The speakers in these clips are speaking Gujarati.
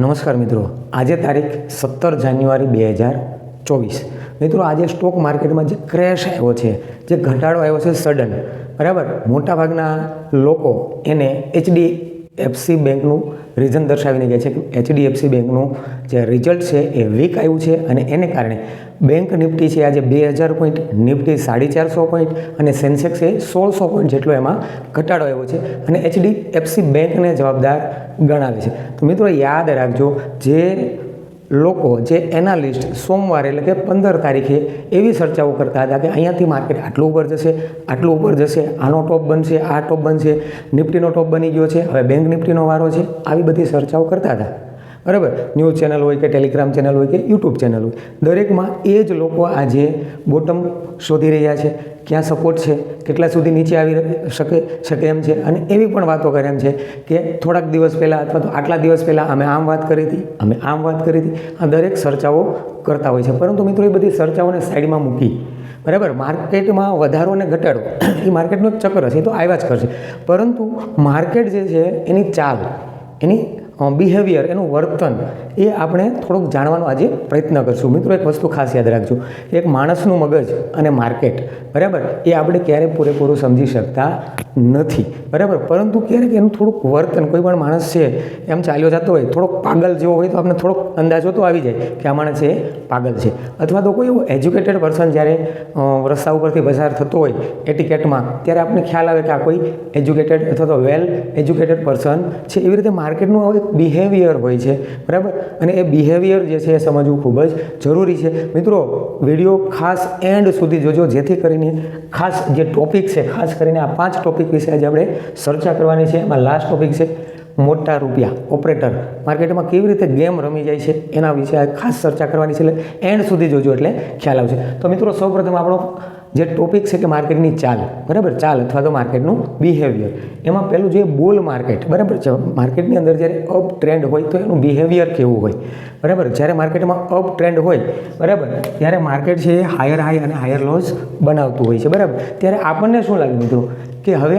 નમસ્કાર મિત્રો, આજે તારીખ 17 જાન્યુઆરી 2024। મિત્રો, આજે સ્ટોક માર્કેટમાં જે ક્રેશ આવ્યો છે, જે ઘટાડો આવ્યો છે સડન, બરાબર, મોટાભાગના લોકો એને HDFC બેંકનું રીઝન દર્શાવીને કહે છે કે HDFC બેંકનું જે રિઝલ્ટ છે એ વીક આવ્યું છે અને એને કારણે બેંક નિફ્ટી છે આજે 2000 પોઈન્ટ, નિફ્ટી 450 પોઈન્ટ અને સેન્સેક્સ એ 1600 પોઈન્ટ જેટલો એમાં ઘટાડો આવ્યો છે અને HDFC બેંકને જવાબદાર ગણાવે છે। તો મિત્રો યાદ રાખજો, જે લોકો, જે એનાલિસ્ટ સોમવારે એટલે કે 15 તારીખે એવી ચર્ચાઓ કરતા હતા કે અહીંયાથી માર્કેટ આટલું ઉપર જશે, આટલું ઉપર જશે, આનો ટોપ બનશે, આ ટોપ બનશે, નિફ્ટીનો ટોપ બની ગયો છે, હવે બેંક નિફ્ટીનો વારો છે, આવી બધી ચર્ચાઓ કરતા હતા, બરાબર। ન્યૂઝ ચેનલ હોય કે ટેલિગ્રામ ચેનલ હોય કે યુટ્યુબ ચેનલ હોય, દરેકમાં એ જ લોકો આજે બોટમ શોધી રહ્યા છે, ક્યાં સપોર્ટ છે, કેટલા સુધી નીચે આવી શકે એમ છે અને એવી પણ વાતો કરે એમ છે કે થોડાક દિવસ પહેલાં અથવા તો આટલા દિવસ પહેલાં અમે આમ વાત કરી હતી, અમે આમ વાત કરી હતી, આ દરેક ચર્ચાઓ કરતા હોય છે। પરંતુ મિત્રો એ બધી ચર્ચાઓને સાઈડમાં મૂકી, બરાબર, માર્કેટમાં વધારો અને ઘટાડો એ માર્કેટનો એક ચક્ર છે, એ તો આવ્યા જ કરશે, પરંતુ માર્કેટ જે છે એની ચાલ, એની બિહેવિયર, એનું વર્તન એ આપણે થોડુંક જાણવાનો આજે પ્રયત્ન કરશું। મિત્રો એક વસ્તુ ખાસ યાદ રાખજો, એક માણસનું મગજ અને માર્કેટ, બરાબર, એ આપણે ક્યારેય પૂરેપૂરું સમજી શકતા નથી, બરાબર, પરંતુ ક્યારેક એનું થોડુંક વર્તન, કોઈ પણ માણસ છે એમ ચાલ્યો જતો હોય, થોડોક પાગલ જેવો હોય તો આપણે થોડોક અંદાજો તો આવી જાય કે આ માણસ એ પાગલ છે, અથવા તો કોઈ એવું એજ્યુકેટેડ પર્સન જ્યારે રસ્તા ઉપરથી પસાર થતો હોય એટિકેટમાં, ત્યારે આપણને ખ્યાલ આવે કે આ કોઈ એજ્યુકેટેડ અથવા તો વેલ એજ્યુકેટેડ પર્સન છે। એવી રીતે માર્કેટનું એક બિહેવિયર હોય છે, બરાબર, અને એ બિહેવિયર જે છે એ સમજવું ખૂબ જ જરૂરી છે। મિત્રો વિડીયો ખાસ એન્ડ સુધી જોજો, જેથી કરીને ખાસ જે ટોપિક છે, ખાસ કરીને આ 5 ટોપિક વિશે આજે આપણે ચર્ચા કરવાની છે। એમાં લાસ્ટ ટોપિક છે મોટા રૂપિયા ઓપરેટર માર્કેટમાં કેવી રીતે ગેમ રમી જાય છે, એના વિશે ખાસ ચર્ચા કરવાની છે, એટલે એન્ડ સુધી જોજો એટલે ખ્યાલ આવશે। તો મિત્રો સૌપ્રથમ આપણો જે ટોપિક છે કે માર્કેટની ચાલ, બરાબર, ચાલ અથવા તો માર્કેટનું બિહેવિયર, એમાં પહેલું જે બુલ માર્કેટ, બરાબર છે, માર્કેટની અંદર જ્યારે અપ ટ્રેન્ડ હોય તો એનું બિહેવિયર કેવું હોય, બરાબર, જ્યારે માર્કેટમાં અપ ટ્રેન્ડ હોય, બરાબર, ત્યારે માર્કેટ છે એ હાયર હાઈ અને હાયર લોસ બનાવતું હોય છે, બરાબર, ત્યારે આપણને શું લાગે મિત્રો કે હવે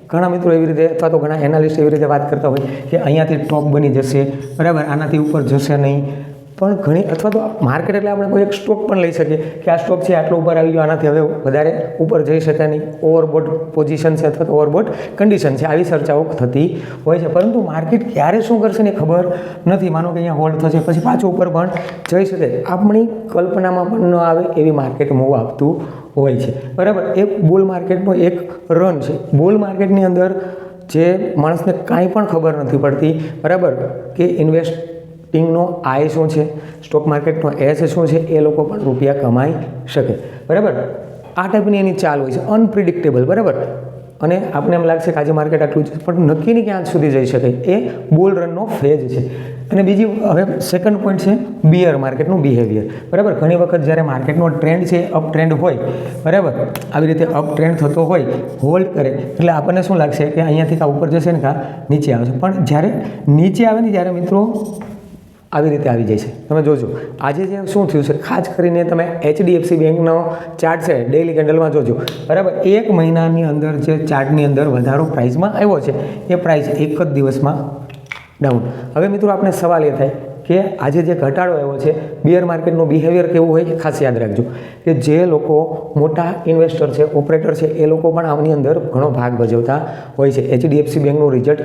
ઘણા મિત્રો એવી રીતે અથવા તો ઘણા એનાલિસ્ટ એવી રીતે વાત કરતા હોય કે અહીંયાથી ટોપ બની જશે, બરાબર, આનાથી ઉપર જશે નહીં, પણ ઘણી અથવા તો માર્કેટ એટલે આપણે કોઈ એક સ્ટોક પણ લઈ શકીએ કે આ સ્ટોક છે આટલો ઉપર આવી ગયો, આનાથી હવે વધારે ઉપર જઈ શકે નહીં, ઓવરબોટ પોઝિશન છે અથવા તો ઓવરબોટ કન્ડિશન છે, આવી ચર્ચાઓ થતી હોય છે, પરંતુ માર્કેટ ક્યારે શું કરશે ને ખબર નથી। માનો કે અહીંયા હોલ્ડ થશે, પછી પાછું ઉપર પણ જઈ શકે, આપણી કલ્પનામાં પણ ન આવે એવી માર્કેટ મૂવ આપતું હોય છે, બરાબર। એક બુલ માર્કેટનો એક રન છે, બુલ માર્કેટની અંદર જે માણસને કાંઈ પણ ખબર નથી પડતી, બરાબર, કે ઇન્વેસ્ટિંગનો આય શું છે, સ્ટોક માર્કેટનો એસ શું છે, એ લોકો પણ રૂપિયા કમાઈ શકે, બરાબર, આ ટાઈપની એની ચાલ હોય છે, અનપ્રિડિક્ટેબલ, બરાબર, અને આપણે એમ લાગશે કે આજે માર્કેટ આટલું છે, પણ નક્કી નહીં ક્યાં સુધી જઈ શકે, એ બુલ રનનો ફેઝ છે। અને બીજી હવે સેકન્ડ પોઈન્ટ છે બિયર માર્કેટનું બિહેવિયર, બરાબર, ઘણી વખત જ્યારે માર્કેટનો ટ્રેન્ડ છે અપ ટ્રેન્ડ હોય, બરાબર, આવી રીતે અપ ટ્રેન્ડ થતો હોય, હોલ્ડ કરે, એટલે આપણને શું લાગશે કે અહીંયાથી કાં ઉપર જશે ને કાં નીચે આવે છે, પણ જ્યારે નીચે આવે ને ત્યારે મિત્રો આવી રીતે આવી જાય છે। તમે જોજો આજે જે શું થયું છે, ખાસ કરીને તમે HDFC બેંકનો ચાર્ટ છે ડેઇલી કેન્ડલમાં જોજો, બરાબર, એક મહિનાની અંદર જે ચાર્ટની અંદર વધારો પ્રાઇસમાં આવ્યો છે, એ પ્રાઇસ એક જ દિવસમાં ડાઉન। હવે મિત્રો આપણે સવાલ એ થાય કે આજે જે ઘટાડો આવ્યો છે, બિયર માર્કેટનું બિહેવિયર કેવું હોય ખાસ યાદ રાખજો કે જે લોકો મોટા ઇન્વેસ્ટર છે, ઓપરેટર છે, એ લોકો પણ આની અંદર ઘણો ભાગ ભજવતા હોય છે। HDFC બેંકનું રિઝલ્ટ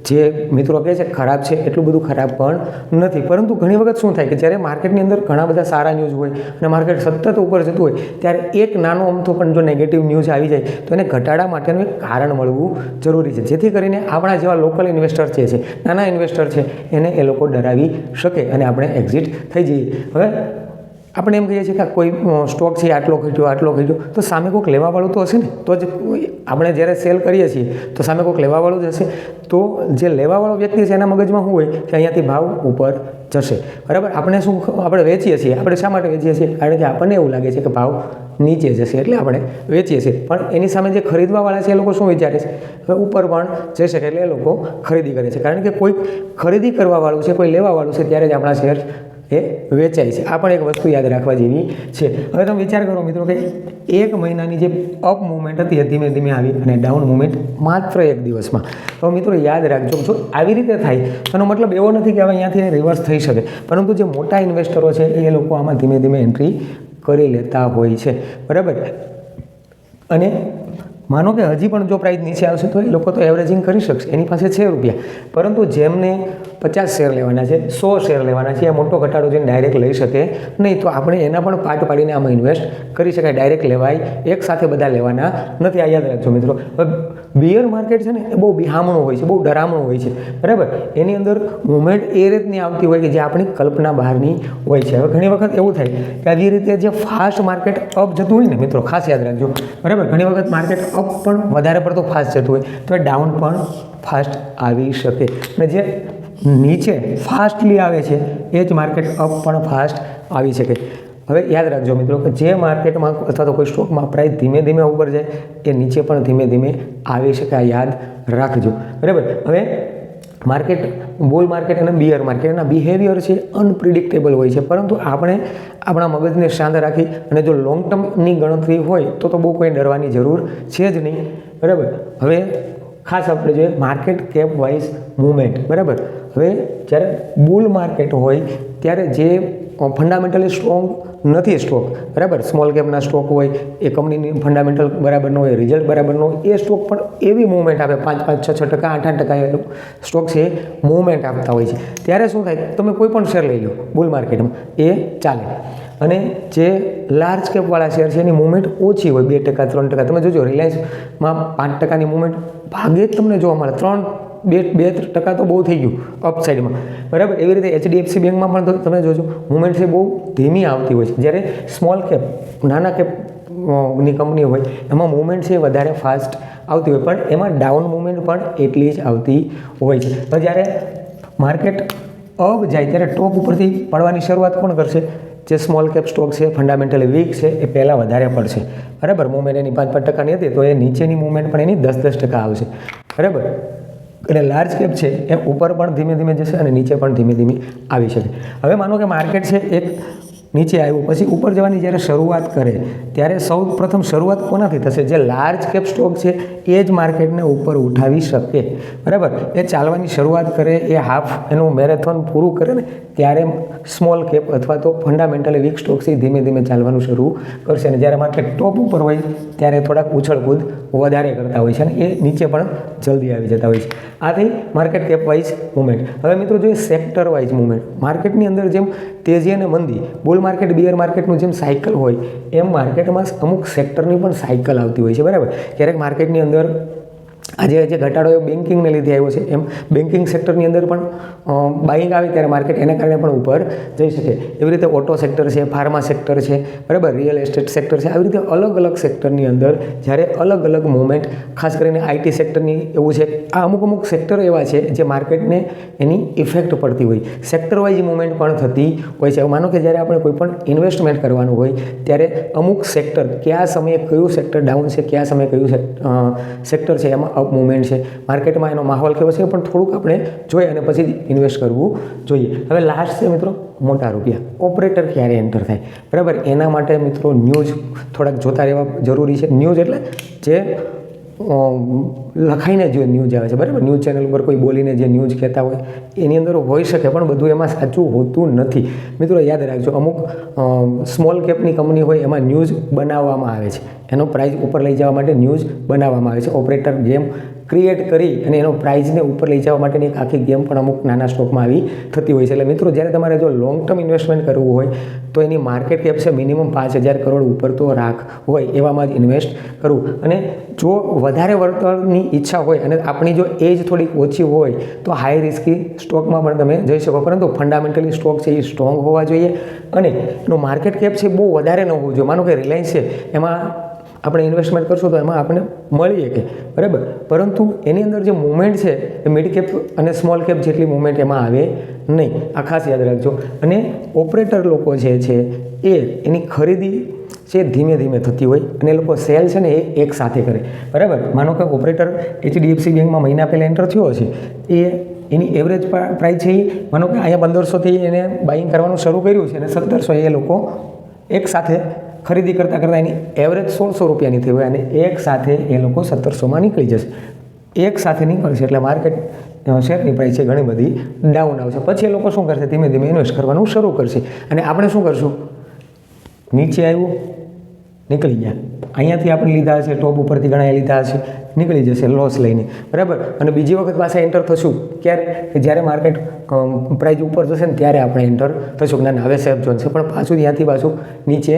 જે મિત્રો કહે છે ખરાબ છે, એટલું બધું ખરાબ પણ નથી, પરંતુ ઘણી વખત શું થાય કે જ્યારે માર્કેટની અંદર ઘણા બધા સારા ન્યૂઝ હોય અને માર્કેટ સતત ઉપર જતું હોય, ત્યારે એક નાનો અમથો પણ જો નેગેટિવ ન્યૂઝ આવી જાય તો એને ઘટાડા માટેનું એક કારણ મળવું જરૂરી છે, જેથી કરીને આપણા જેવા લોકલ ઇન્વેસ્ટર છે, નાના ઇન્વેસ્ટર છે, એને એ લોકો ડરાવી શકે અને આપણે એક્ઝિટ થઈ જઈએ। હવે આપણે એમ કહીએ છીએ કે કોઈ સ્ટોક છે આટલો ઘટ્યો, તો સામે કોઈક લેવાવાળું તો હશે ને, તો જ આપણે જ્યારે સેલ કરીએ છીએ તો સામે કોઈક લેવાવાળું જ હશે, તો જે લેવાવાળો વ્યક્તિ છે એના મગજમાં શું હોય કે અહીંયાથી ભાવ ઉપર જશે, બરાબર, આપણે વેચીએ છીએ, આપણે શા માટે વેચીએ છીએ, કારણ કે આપણને એવું લાગે છે કે ભાવ નીચે જશે એટલે આપણે વેચીએ છીએ, પણ એની સામે જે ખરીદવાવાળા છે એ લોકો શું વિચારે છે, હવે ઉપર પણ જઈ શકે એટલે એ લોકો ખરીદી કરે છે, કારણ કે કોઈ ખરીદી કરવાવાળું છે, કોઈ લેવાવાળું છે, ત્યારે જ આપણા શેર એ વેચાય છે. આ પણ એક વસ્તુ યાદ રાખવા જેવી છે. હવે તમે વિચાર કરો મિત્રો કે 1 મહિનાની જે અપ મુવમેન્ટ હતી એ ધીમે ધીમે આવી અને ડાઉન મુવમેન્ટ માત્ર 1 દિવસમાં. તો મિત્રો યાદ રાખજો, જો આવી રીતે થાય એનો મતલબ એવો નથી કે હવે અહીંયાથી રિવર્સ થઈ શકે, પરંતુ જે મોટા ઇન્વેસ્ટરો છે એ લોકો આમાં ધીમે ધીમે એન્ટ્રી કરી લેતા હોય છે, બરાબર. અને માનો કે હજી પણ જો પ્રાઇસ નીચે આવશે તો એ લોકો તો એવરેજિંગ કરી શકશે, એની પાસે છે રૂપિયા, પરંતુ જેમને 50 શેર લેવાના છે, 100 શેર લેવાના છે, એ મોટો ઘટાડો જઈને ડાયરેક્ટ લઈ શકે નહીં. તો આપણે એના પણ પાર્ટ પાડીને આમાં ઇન્વેસ્ટ કરી શકાય, ડાયરેક્ટ લેવાય, એક સાથે બધા લેવાના નથી. આ યાદ રાખજો મિત્રો. બિયર માર્કેટ છે ને એ બહુ બિહામણું હોય છે, બહુ ડરામણું હોય છે, બરાબર. એની અંદર મુવમેન્ટ એ રીતની આવતી હોય કે જે આપણી કલ્પના બહારની હોય છે. હવે ઘણી વખત એવું થાય કે આવી રીતે જે ફાસ્ટ માર્કેટ અપ જતું હોય ને મિત્રો, ખાસ યાદ રાખજો, બરાબર. ઘણી વખત માર્કેટ અપ પણ વધારે પડતું ફાસ્ટ જતું હોય તો એ ડાઉન પણ ફાસ્ટ આવી શકે, અને જે નીચે ફાસ્ટલી આવે છે એ જ માર્કેટ અપ પણ ફાસ્ટ આવી શકે. હવે યાદ રાખજો મિત્રો કે જે માર્કેટમાં અથવા તો કોઈ સ્ટોકમાં પ્રાઇસ ધીમે ધીમે ઉપર જાય એ નીચે પણ ધીમે ધીમે આવી શકે, આ યાદ રાખજો, બરાબર. હવે માર્કેટ, બુલ માર્કેટ અને બિયર માર્કેટના બિહેવિયર છે અનપ્રિડિક્ટેબલ હોય છે, પરંતુ આપણે આપણા મગજને શાંત રાખી અને જો લોંગ ટર્મની ગણતરી હોય તો બહુ કોઈ ડરવાની જરૂર છે જ નહીં, બરાબર. હવે ખાસ આપણે જોઈએ માર્કેટ કેપ વાઇઝ મૂવમેન્ટ, બરાબર. હવે જ્યારે બુલ માર્કેટ હોય ત્યારે જે ફંડામેન્ટલી સ્ટ્રોંગ નથી સ્ટોક, બરાબર, સ્મોલ કેપના સ્ટોક હોય, એ કંપનીની ફંડામેન્ટલ બરાબર ન હોય, રિઝલ્ટ બરાબર ન હોય, એ સ્ટોક પણ એવી મૂવમેન્ટ આપે 5-5, 6-6%, 8-8% સ્ટોક છે એ મૂવમેન્ટ આપતા હોય છે. ત્યારે શું થાય, તમે કોઈ પણ શેર લઈ લો બુલ માર્કેટમાં, એ ચાલે. અને જે લાર્જ કેપવાળા શેર છે એની મૂવમેન્ટ ઓછી હોય, 2%, 3%. તમે જોજો રિલાયન્સમાં 5%ની મૂવમેન્ટ ભાગે જ તમને જોવા મળે, 2% તો બહુ થઈ ગયું અપસાઇડમાં, બરાબર. એવી રીતે HDFC બેંકમાં પણ તમે જોજો મૂવમેન્ટ છે બહુ ધીમી આવતી હોય છે. જ્યારે સ્મોલ કેપ, નાના કેપની કંપની હોય એમાં મૂવમેન્ટ છે વધારે ફાસ્ટ આવતી હોય, પણ એમાં ડાઉન મૂવમેન્ટ પણ એટલી જ આવતી હોય છે. તો જ્યારે માર્કેટ અપ જાય ત્યારે ટોપ ઉપરથી પડવાની શરૂઆત કોણ કરશે? જે સ્મોલ કેપ સ્ટોક છે, ફંડામેન્ટલી વીક છે, એ પહેલાં વધારે પડશે, બરાબર. મૂવમેન્ટ એની 5-5%ની હતી તો એ નીચેની મૂવમેન્ટ પણ એની 10-10% આવશે, બરાબર. અને લાર્જ કેપ છે એ ઉપર પણ ધીમે ધીમે જશે અને નીચે પણ ધીમે ધીમે આવી શકે. હવે માનો કે માર્કેટ છે એક નીચે આવ્યું, પછી ઉપર જવાની જ્યારે શરૂઆત કરે ત્યારે સૌ પ્રથમ શરૂઆત કોનાથી થશે? જે લાર્જ કેપ સ્ટોક છે એ જ માર્કેટને ઉપર ઉઠાવી શકે, બરાબર. એ ચાલવાની શરૂઆત કરે, એ હાફ એનું મેરેથોન પૂરું કરે ને ત્યારે સ્મોલ કેપ અથવા તો ફંડામેન્ટલી વીક સ્ટોક્સથી ધીમે ધીમે ચાલવાનું શરૂ કરશે. અને જ્યારે માર્કેટ ટોપ ઉપર હોય ત્યારે થોડાક ઉછળકૂદ વધારે કરતા હોય છે અને એ નીચે પણ જલ્દી આવી જતા હોય છે. આ થઈ માર્કેટ કેપ વાઇઝ મુવમેન્ટ. હવે મિત્રો જોઈએ સેક્ટર વાઇઝ મુવમેન્ટ. માર્કેટની અંદર જેમ તેજી અને મંદી, બુલ માર્કેટ, બિયર માર્કેટનું જેમ સાયકલ હોય એમ માર્કેટમાં અમુક સેક્ટરની પણ સાયકલ આવતી હોય છે, બરાબર. ક્યારેક માર્કેટની અંદર આજે જે ઘટાડો એ બેન્કિંગને લીધે આવ્યો છે, એમ બેન્કિંગ સેક્ટરની અંદર પણ બાઇંગ આવે ત્યારે માર્કેટ એના કારણે પણ ઉપર જઈ શકે. એવી રીતે ઓટો સેક્ટર છે, ફાર્મા સેક્ટર છે, બરાબર, રિયલ એસ્ટેટ સેક્ટર છે. આવી રીતે અલગ અલગ સેક્ટરની અંદર જ્યારે અલગ અલગ મૂવમેન્ટ, ખાસ કરીને IT સેક્ટરની એવું છે, આ અમુક સેક્ટર એવા છે જે માર્કેટને એની ઇફેક્ટ પડતી હોય, સેક્ટર વાઇઝ મૂવમેન્ટ પણ થતી હોય છે. માનો કે જ્યારે આપણે કોઈ પણ ઇન્વેસ્ટમેન્ટ કરવાનું હોય ત્યારે અમુક સેક્ટર, કયા સમયે કયું સેક્ટર ડાઉન છે, કયા સમયે કયું સેક્ટર છે એમાં અપ મૂવમેન્ટ છે, માર્કેટમાં એનો માહોલ કેવો છે પણ થોડુંક આપણે જોઈએ અને પછી ઇન્વેસ્ટ કરવું જોઈએ. હવે લાસ્ટ છે મિત્રો મોટા રૂપિયા. ઓપરેટર ક્યારે એન્ટર થાય, બરાબર, એના માટે મિત્રો ન્યૂઝ થોડાક જોતા રહેવા જરૂરી છે. ન્યૂઝ એટલે જે લખાઈને જે ન્યૂઝ આવે છે, બરાબર, ન્યૂઝ ચેનલ ઉપર કોઈ બોલીને જે ન્યૂઝ કહેતા હોય એની અંદર હોઈ શકે, પણ બધું એમાં સાચું હોતું નથી. મિત્રો યાદ રાખજો, અમુક સ્મોલ કેપની કંપની હોય એમાં ન્યૂઝ બનાવવામાં આવે છે, એનો પ્રાઇસ ઉપર લઈ જવા માટે ન્યૂઝ બનાવવામાં આવે છે. ઓપરેટર ગેમ ક્રિએટ કરી અને એનો પ્રાઇઝને ઉપર લઈ જવા માટેની એક આખી ગેમ પણ અમુક નાના સ્ટોકમાં આવી થતી હોય છે. એટલે મિત્રો જ્યારે તમારે જો લોંગ ટર્મ ઇન્વેસ્ટમેન્ટ કરવું હોય તો એની માર્કેટ કેપ છે મિનિમમ 5,000 કરોડ ઉપર તો રાખ હોય એવામાં જ ઇન્વેસ્ટ કરવું. અને જો વધારે વળતરની ઈચ્છા હોય અને આપણી જો એજ થોડીક ઓછી હોય તો હાઈ રિસ્કી સ્ટોકમાં પણ તમે જઈ શકો, પરંતુ ફંડામેન્ટલી સ્ટોક છે એ સ્ટ્રોંગ હોવા જોઈએ અને એનું માર્કેટ કેપ છે બહુ વધારે ન હોવું જોઈએ. માનો કે રિલાયન્સ છે, એમાં આપણે ઇન્વેસ્ટમેન્ટ કરશું તો એમાં આપણને મળીએ કે, બરાબર, પરંતુ એની અંદર જે મૂવમેન્ટ છે એ મિડ કેપ અને સ્મોલ કેપ જેટલી મૂવમેન્ટ એમાં આવે નહીં. આ ખાસ યાદ રાખજો. અને ઓપરેટર લોકો જે છે એની ખરીદી છે ધીમે ધીમે થતી હોય અને એ લોકો સેલ છે ને એ એક સાથે કરે, બરાબર. માનો કે ઓપરેટર HDFC બેંકમાં મહિના પહેલાં એન્ટર થયો છે, એ એની એવરેજ પ્રાઇસ છે એ માનો કે અહીંયા 1500થી એને બાઇંગ કરવાનું શરૂ કર્યું છે અને 1700 એ લોકો એક સાથે ખરીદી કરતાં કરતાં એની એવરેજ 1600 રૂપિયાની થઈ હોય અને એક સાથે એ લોકો 1700માં નીકળી જશે. એક સાથે નીકળશે એટલે માર્કેટ શેરની પ્રાઇસ છે ઘણી બધી ડાઉન આવશે. પછી એ લોકો શું કરશે, ધીમે ધીમે ઇન્વેસ્ટ કરવાનું શરૂ કરશે અને આપણે શું કરશું, નીચે આવ્યું નીકળી ગયા, અહીંયાથી આપણે લીધા હશે, ટોપ ઉપરથી ઘણા લીધા હશે, નીકળી જશે લોસ લઈને, બરાબર. અને બીજી વખત પાછા એન્ટર થશું ક્યારે, કે જ્યારે માર્કેટ પ્રાઇસ ઉપર જશે ને ત્યારે આપણે એન્ટર થશું કે ના હવે સેફ ઝોન છે, પણ પાછું ત્યાંથી પાછું નીચે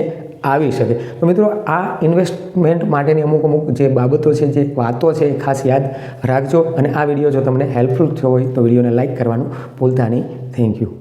આવી શકે. તો મિત્રો આ ઇન્વેસ્ટમેન્ટ માટેની અમુક જે બાબતો છે, જે વાતો છે એ ખાસ યાદ રાખજો અને આ વિડીયો જો તમને હેલ્પફુલ થયો હોય તો વિડીયોને લાઇક કરવાનું ભૂલતા નહીં. Thank you.